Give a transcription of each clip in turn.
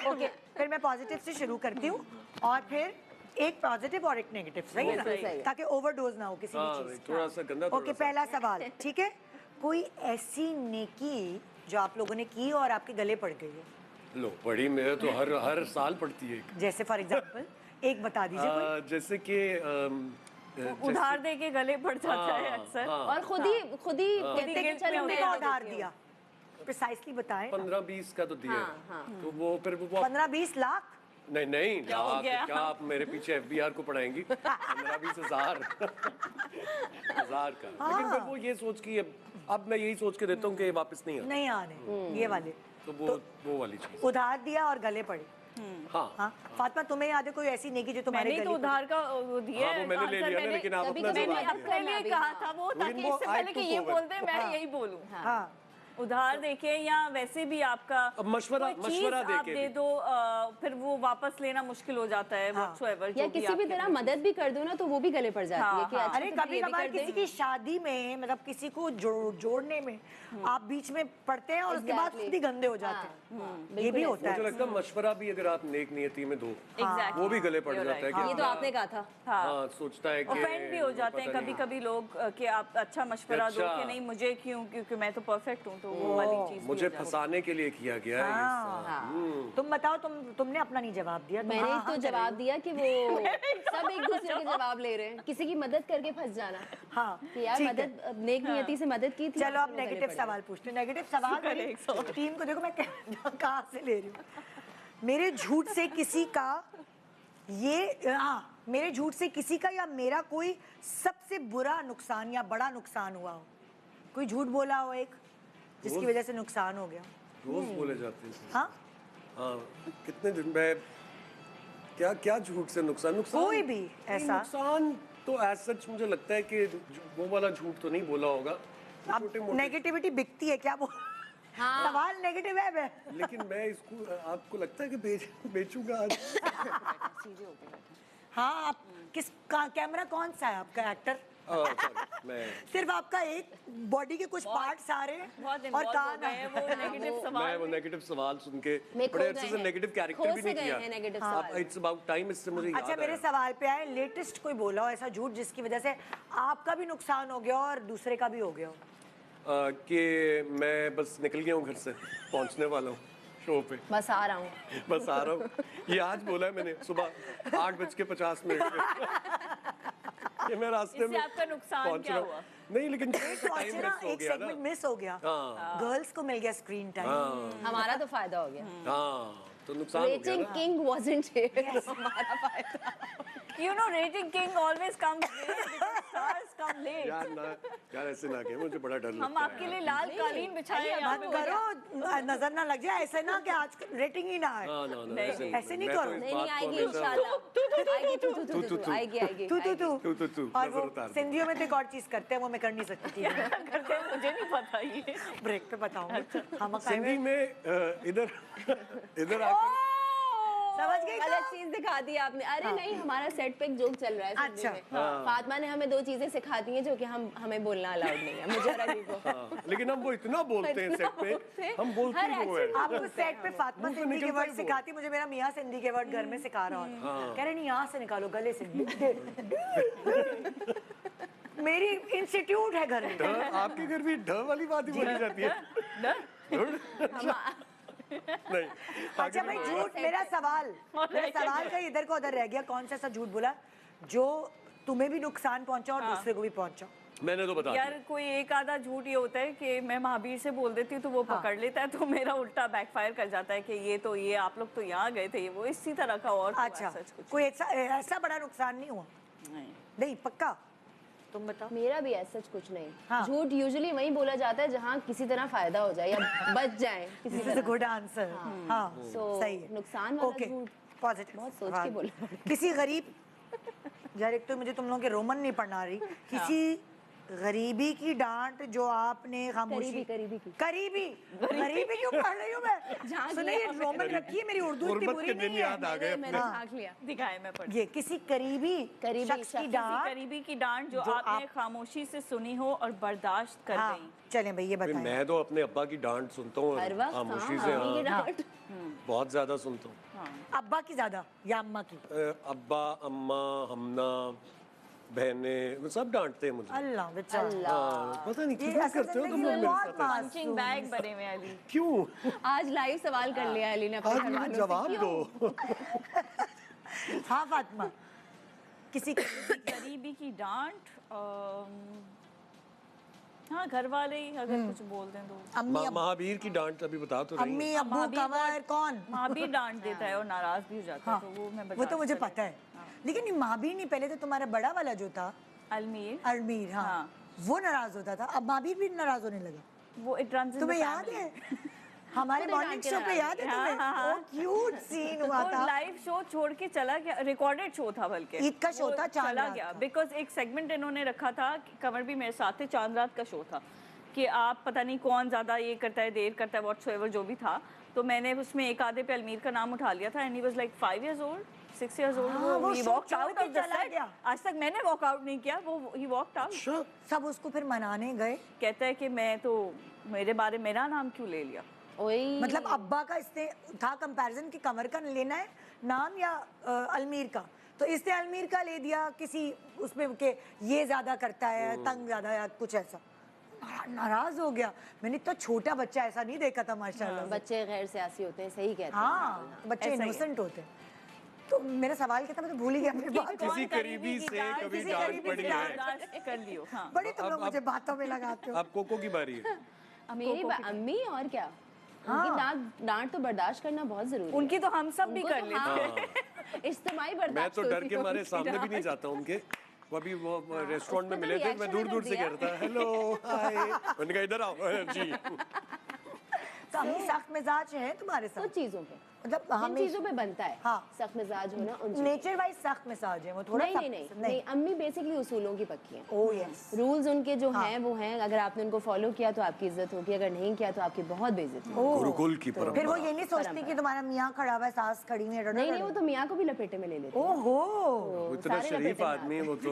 Okay, फिर मैं positive से शुरू करती हूँ और फिर एक पॉजिटिव और एक नेगेटिव, सही है ना, ताकि ओवरडोज ना हो किसी भी चीज का। थोड़ा सा गंदा। ओके, पहला सवाल, ठीक है। कोई ऐसी नेकी जो आप लोगों ने की और आपके गले पड़ गई है? लो, पढ़ी मेरे तो हर साल पड़ती है। जैसे फॉर एग्जांपल एक बता दीजिए कोई। जैसे कि उधार दे के गले पड़ जाता है अक्सर, और खुद ही कितने गिल्ट कितने में का हो उधार दिया, प्रिसाइसली बताएं। 15-20 का तो दिया है। तो वो फिर वो 15-20 लाख? नहीं क्या हो गया? क्या आप मेरे पीछे FBR को पढ़ाएंगी? 15-20 हज़ार का। लेकिन फिर वो ये सोच की अब मैं यही सोच के देता हूँ कि वापस नहीं आने ये वाले, तो वो वाली चीज। उधार दिया और गले पड़े। हाँ। फातिमा, तुम्हें याद है कोई ऐसी नेकी जो तुम्हारे मैंने गले तो उधार का वो दिया वो मैंने ले लिया ना, लेकिन आप अपना मैंने जवाब अपने लिए कहा था वो, ताकि वो इससे पहले कि ये I took बोल दे मैं हाँ। यही बोलूं। हाँ, उधार देके या वैसे भी आपका अब मशवरा कोई चीज़ देके आप दे दो, फिर वो वापस लेना मुश्किल हो जाता है। whatsoever, या जो किसी भी तरह मदद भी कर दो ना, तो वो भी गले पड़ जाती है कि अच्छा अरे तो कभी ये भी कभार कर दे। किसी की शादी में, मतलब किसी को जोड़ने में आप बीच में पड़ते हैं और उसके बाद खुद ही गंदे हो जाते हैं, ये भी होता मुझे है। लगता है मशवरा भी अगर आप नेक नियति में दो, Exactly. वो भी गले पड़ जाता है कि ये तो आपने कहा था। हाँ, सोचता है कि ऑफेंड भी हो जाते हैं कभी कभी लोग कि आप अच्छा मशवरा दो कि नहीं मुझे क्यों, क्योंकि मैं तो परफेक्ट हूँ, तो वो वाली चीज मुझे फंसाने के लिए किया गया है ये। तुम बताओ, तुमने अपना नहीं जवाब दिया। मैंने तो जवाब दिया कि वो सब एक दूसरे के जवाब ले रहे हैं, किसी की मदद करके फंस जाना। हाँ, कि यार ठीक है। मदद, नेक नियति से मदद की थी। चलो अब नेगेटिव सवाल पूछते हैं। नेगेटिव सवाल मेरी टीम को देखो मैं कहाँ से ले रही हूँ। मेरे झूठ से किसी का मेरे झूठ से किसी का या मेरा कोई सबसे बुरा नुकसान या बड़ा नुकसान हुआ हो। कोई झूठ बोला हो एक जिसकी वजह से नुकसान हो गया। रोज बोले जाते हैं। हाँ, कितने दिन में क्या झूठ से नुकसान कोई भी ऐसा नुकसान तो एज सच मुझे लगता है कि वो वाला झूठ तो नहीं बोला होगा। अब नेगेटिविटी बिकती है क्या वो? हाँ। सवाल नेगेटिव है लेकिन मैं इसको, आपको लगता है कि बेचूंगा आज? हाँ, आप किसका कैमरा कौन सा है आपका एक्टर? सिर्फ आपका एक बॉडी के कुछ पार्ट सारे और कान है। वो नेगेटिव सवाल सुन के बड़े अच्छे से नेगेटिव कैरेक्टर भी नहीं किया। इट्स अबाउट टाइम, इससे मुझे याद अच्छा, मेरे सवाल पे आए, लेटेस्ट कोई बोला हो ऐसा झूठ जिसकी वजह से आपका भी नुकसान हो गया और दूसरे का भी हो गया हो? कि मैं बस निकल गया हूँ घर से, पहुँचने वाला हूँ शो पे, बस आ रहा हूँ। ये आज बोला है मैंने सुबह 8:50 ये मैं रास्ते में। आपका नुकसान क्या हुआ? नहीं, लेकिन एक सेगमेंट मिस हो गया। गर्ल्स को मिल गया स्क्रीन टाइम, हमारा तो फायदा हो गया। हाँ, तो नुकसान हो गया। रेटिंग किंग wasn't here, हमारा फायदा। You know, rating king always comes late because stars come late. यार ऐसे ना कहे, मुझे बड़ा डर लगता है। हम आपके लिए लाल कालीन बिछाए यहाँ मत करो, नजर ना लग जाए ऐसे ना कि आज रेटिंग ही ना आए। ऐसे नहीं करो। नहीं आएगी इंशाल्लाह, आएगी। तू और वो सिंधियों में तो एक और चीज करते हैं, वो मैं कर नहीं सकती थी। करते हैं, मुझे नहीं पता ये। ब्रेक पे बताऊंगी। हम सिंधी में इधर आकर समझ गई? अलग चीज दिखा दी आपने। अरे नहीं, हमारा सेट पे एक जोक चल रहा है अच्छा। फातिमा ने हमें 2 चीजें सिखा दी हैं जो कि हमें बोलना अलाउड नहीं है, मुझे और अली को। लेकिन हम वो इतना बोलते हैं सेट पे, हम बोलते ही वो है। आपको सेट पे फातिमा सिंधी के वर्ड सिखाती, मुझे मेरा मियाँ सिंधी के वर्ड घर में सिखा रहा है। कह रहे नहीं, यहाँ से निकालो गले से। मेरी इंस्टीट्यूट है घर में। आपके घर भी ढ वाली बात ही बोली जाती है? नहीं। अच्छा भाई, झूठ, मेरा सवाल का इधर को उधर रह गया। कौन सा ऐसा झूठ बोला जो तुम्हें भी नुकसान पहुंचा और दूसरे को भी पहुंचा? मैंने तो बता यार, कोई एक आधा झूठ ये होता है कि मैं महावीर से बोल देती हूँ तो वो पकड़ लेता है, तो मेरा उल्टा बैकफायर कर जाता है कि ये आप लोग तो यहाँ गए थे, वो इसी तरह का। और अच्छा, कोई ऐसा बड़ा नुकसान नहीं हुआ? नहीं, पक्का? तुम बताओ। मेरा भी ऐसा कुछ नहीं। हाँ। झूठ यूजुअली वहीं बोला जाता है जहाँ किसी तरह फायदा हो जाए या बच जाए किसी तरह। Good answer. हाँ, सही है। नुकसान वाला झूठ पॉजिटिव। बहुत सोच के बोलना। किसी गरीब, यार एक तो मुझे तुम लोगों के रोमन नहीं पढ़ना रही, किसी गरीबी की डांट जो आपने खामोशी करीबी की। गरीबी क्यों पढ़ रही हूँ मैं? झांक सुनो लिया ये रोमन रखी है, मेरी उर्दू इतनी गुरबत बुरी के नहीं दिन है। याद आ गए मैंने अपने। झांक लिया। दिखाए मैं पढ़ ये किसी करीबी शख्स की डांट करीबी की डांट जो जो आपने आप- खामोशी से सुनी हो और बर्दाश्त कर हाँ गई। चलें भाई ये भाई, बताएं। मैं तो अपने अब्बा की डांट सुनता हूँ हर वक्त खामोशी हाँ, से। मम्मी की हाँ, डांट। बहुत ज्यादा सुनता हूँ। अब्बा की ज्यादा या अम्मा की? अब्बा, अम्मा, हमना, बहनें सब डांटते हैं मुझे। अल्लाह बेचारा। हाँ, पता नहीं ये क्यों असल करते हो तुम जिंदगी लोग में मेरे बहुत साथ ऐसे? पंचिंग बैग बने हुए अली। क्यों? आज लाइव सवाल कर लिया अली ने अपने आज घर मुझे वालों से, जवाब क्यों? दो। हाँ फातिमा, किसी करीबी की डांट हाँ घर वाले ही अगर कुछ बोल दें तो अम्मी महावीर की डांट अभी बता तो रही अम्मी हूँ। अब्बू महावीर कमर कौन? माँ भी डांट देता है और नाराज भी हो जाता है, हाँ तो वो मैं वो तो बर्दाश्त मुझे कर पता है, लेकिन ये महावीर नहीं, पहले तो तुम्हारा बड़ा वाला जो था अलमीर अरमीर, हाँ हाँ। वो नाराज होता था, अब महावीर भी नाराज होने लगा। वो इट रन्स इन द तुम्हें याद फैमिली। है हमारे खुद मॉर्निंग डांट के शो पे नाराज याद है हाँ, तुम्हें? हाँ, हाँ। वो क्यूट सीन हुआ वो था। लाइव शो छोड़ के चला गया, रिकॉर्डेड शो था बल्कि ईद का शो वो था, चांद चला रात गया का। बिकॉज एक सेगमेंट इन्होंने रखा था, कमर भी मेरे साथ थे, चांद रात का शो था कि आप पता नहीं कौन ज्यादा ये करता है, देर करता है, व्हाटसोएवर जो भी था, तो मैंने उसमें एक आधे पे अलमीर का नाम उठा लिया था and he was like 5 years old 6 years old। हाँ, वो he show walked छोड़ out के of the चला set। गया। आज तक मैंने वॉक आउट नहीं किया, वो ही वॉकड आउट। अच्छा, सब उसको फिर मनाने गए, कहता है कि मैं तो मेरे बारे मेरा नाम क्यों ले लिया। ओए मतलब अब्बा का इसने था कंपैरिजन कि कमर का लेना है नाम या अलमीर का, तो इसने अलमीर का ले दिया किसी उसमें के ये ज्यादा करता है, तंग ज्यादा या कुछ ऐसा, नाराज हो गया। मैंने इतना छोटा बच्चा ऐसा नहीं देखा था माशाल्लाह से। बच्चे गैर सियासी होते हैं, सही कहते हैं। हाँ बच्चे ऐसा ही है। इनोसेंट होते हैं। तो मेरा सवाल क्या था, मैं तो भूल ही गया अपनी बात। किसी करीबी से कभी किसी डांट करीबी पड़ी से है। बर्दाश्त कर लियो। हाँ बड़ी तुम लोग अब- मुझे बातों में लगाते हो। अब कोको की बारी है। मेरी अम्मी और क्या, उनकी डांट तो बर्दाश्त करना बहुत जरूरी है। उनकी तो हम सब भी उनको कर तो लेते हाँ, हैं। इज्तिमाई मैं बर्दाश्त तो डर होती के है मारे उनकी सामने भी डांट। नहीं जाता उनके। वो अभी वो रेस्टोरेंट में उसने तो मिले थे, मैं reaction दूर अगर दूर से दिया। कहता हेलो हाय, मैंने कहा इधर आओ जी। तो अम्मी सख्त मिजाज है तुम्हारे कुछ साथ, चीजों पे, मतलब जिन हमें चीजों पे बनता है हाँ। सख्त मिजाज होना, उन चीजों नेचर वाइज सख्त मिजाज है वो, थोड़ा नहीं नहीं नहीं नहीं, अम्मी बेसिकली उसूलों की पक्की हैं। Oh yes. रूल्स उनके जो हैं वो हैं, अगर आपने उनको फॉलो किया तो आपकी इज्जत होगी, अगर नहीं किया तो आपकी बहुत बेइज्जती होगी। गुरुकुल की फिर वो परंपरा। ये नहीं सोचती कि तुम्हारा मियाँ खड़ा हुआ है, सास खड़ी हुई है। नहीं नहीं, वो तो मियाँ को भी लपेटे में ले लेते हैं। ओहो वो इतना सारे शरीफ लपेटे में आदमी है वो तो।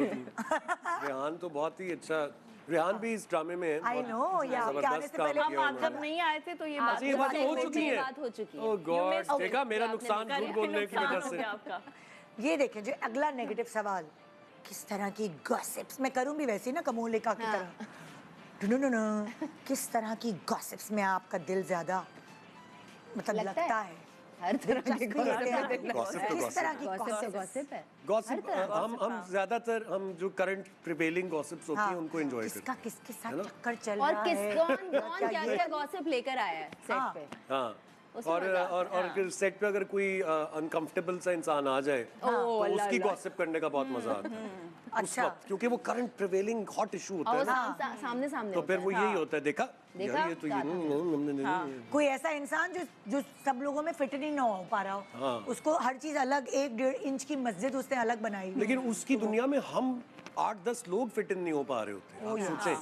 रेहान तो बहुत ही अच्छा, रेहान भी इस ड्रामे में है। आई बहुत नो, या आपके आने जबरदस्त से काम पहले किया हम उन्होंने। जब नहीं आए थे तो ये हाँ, बात ये बात ये हो चुकी है। बात हो चुकी है। ओह गॉड, You देखा मेरा आपने नुकसान देखा, झूठ बोलने की नुकसान वजह हो से। गया आपका। ये देखें जो अगला नेगेटिव सवाल, किस तरह की गॉसिप्स, मैं करूं भी वैसे ही ना कमोलिका की तरह, ढूंढूंढूंढूं, किस तरह की गॉसिप्स में आपका दिल ज्यादा मतलब लगता है? हर तरह की दिलचस्पी लेते हैं आप? Gossip तो किस तरह की गॉसिप तो gossips? गॉसिप है। गॉसिप हम ज्यादातर हम जो करंट प्रिवेलिंग गॉसिप्स होती हैं उनको एंजॉय करते किसका हैं। किसके है साथ ना? टक्कर चल और रहा किस है, कौन क्या क्या ये- क्या गॉसिप लेकर आया है हाँ। सेट पे। हाँ, उसमें और मजा आता है, और सेट पे अगर कोई अनकंफर्टेबल सा इंसान आ जाए तो अल्लाह उसकी अल्लाह। गॉसिप करने का बहुत मजा आता है उस अच्छा। वक्त, क्योंकि वो करंट प्रिवेलिंग हॉट इशू होता और वो है ना, सामने सामने तो फिर वो होता यही होता है। देखा देखा? यार, ये तो ये कोई ऐसा इंसान जो जो सब लोगों में फिट नहीं ना हो पा रहा हो, हाँ। उसको हर चीज अलग, 1-1.5 इंच की मस्जिद उसने अलग बनाई हुई। लेकिन उसकी दुनिया में हम 8-10 लोग फिट इन नहीं हो पा रहे होते। आप सोचें,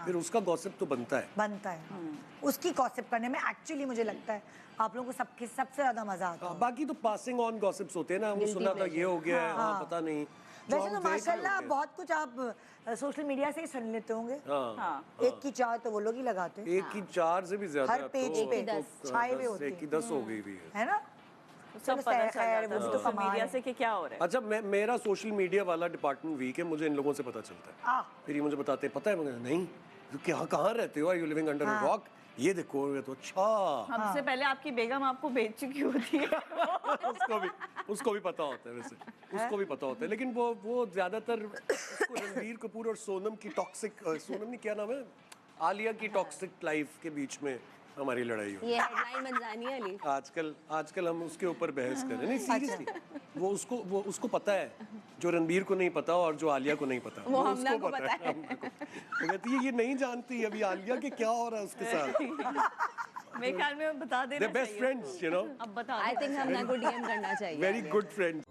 फिर उसका गॉसिप तो बनता है। बनता है उसकी गॉसिप करने में। एक्चुअली मुझे लगता है आप लोगों को सबसे ज्यादा मजा आता है। बाकी तो पासिंग ऑन गॉसिप्स होते हैं ना, वो सुना था ये हो गया है, हाँ पता नहीं। जो वैसे हम तो देख रहे माशाल्लाह होते हैं। बहुत कुछ आप सोशल मीडिया से ही सुन लेते होंगे। हाँ, एक की चार तो वो लोग ही लगाते हैं, एक की 4 से भी ज्यादा हर अब पेज तो- पे तो 10 छाए हुए होते एक की हैं, 10 हो गई भी है। है ना? सब चलो पता चल खैर, जाता वो है तो सोशल कमाल मीडिया है। से कि क्या हो रहा है। अच्छा, मेरा सोशल मीडिया वाला डिपार्टमेंट वीक है, मुझे इन लोगों से पता चलता है। फिर ये मुझे बताते हैं, पता है? मैं नहीं, तो क्या कहाँ रहते हो? Are you living under a rock? ये देखो, ये तो अच्छा। हमसे पहले आपकी बेगम आपको भेज चुकी होती है। उसको भी पता होता है, वैसे उसको भी पता होता है, लेकिन वो ज्यादातर उसको रणबीर कपूर और सोनम की टॉक्सिक, सोनम ने क्या नाम है, आलिया की टॉक्सिक लाइफ के बीच में हमारी लड़ाई हो। ये हेडलाइन बन जानी है अली। आजकल हम उसके ऊपर बहस कर रहे हैं। नहीं सीरियसली, वो उसको पता है जो रणबीर को नहीं पता और जो आलिया को नहीं पता, वो हमना उसको को पता है। हमना को। वो कहती है ये नहीं जानती अभी आलिया के क्या हो रहा है उसके साथ। मेरे ख्याल में बता देना They're best चाहिए। friends, you know. अब बता आई थिंक हम ना को डीएम करना चाहिए। Very good friends.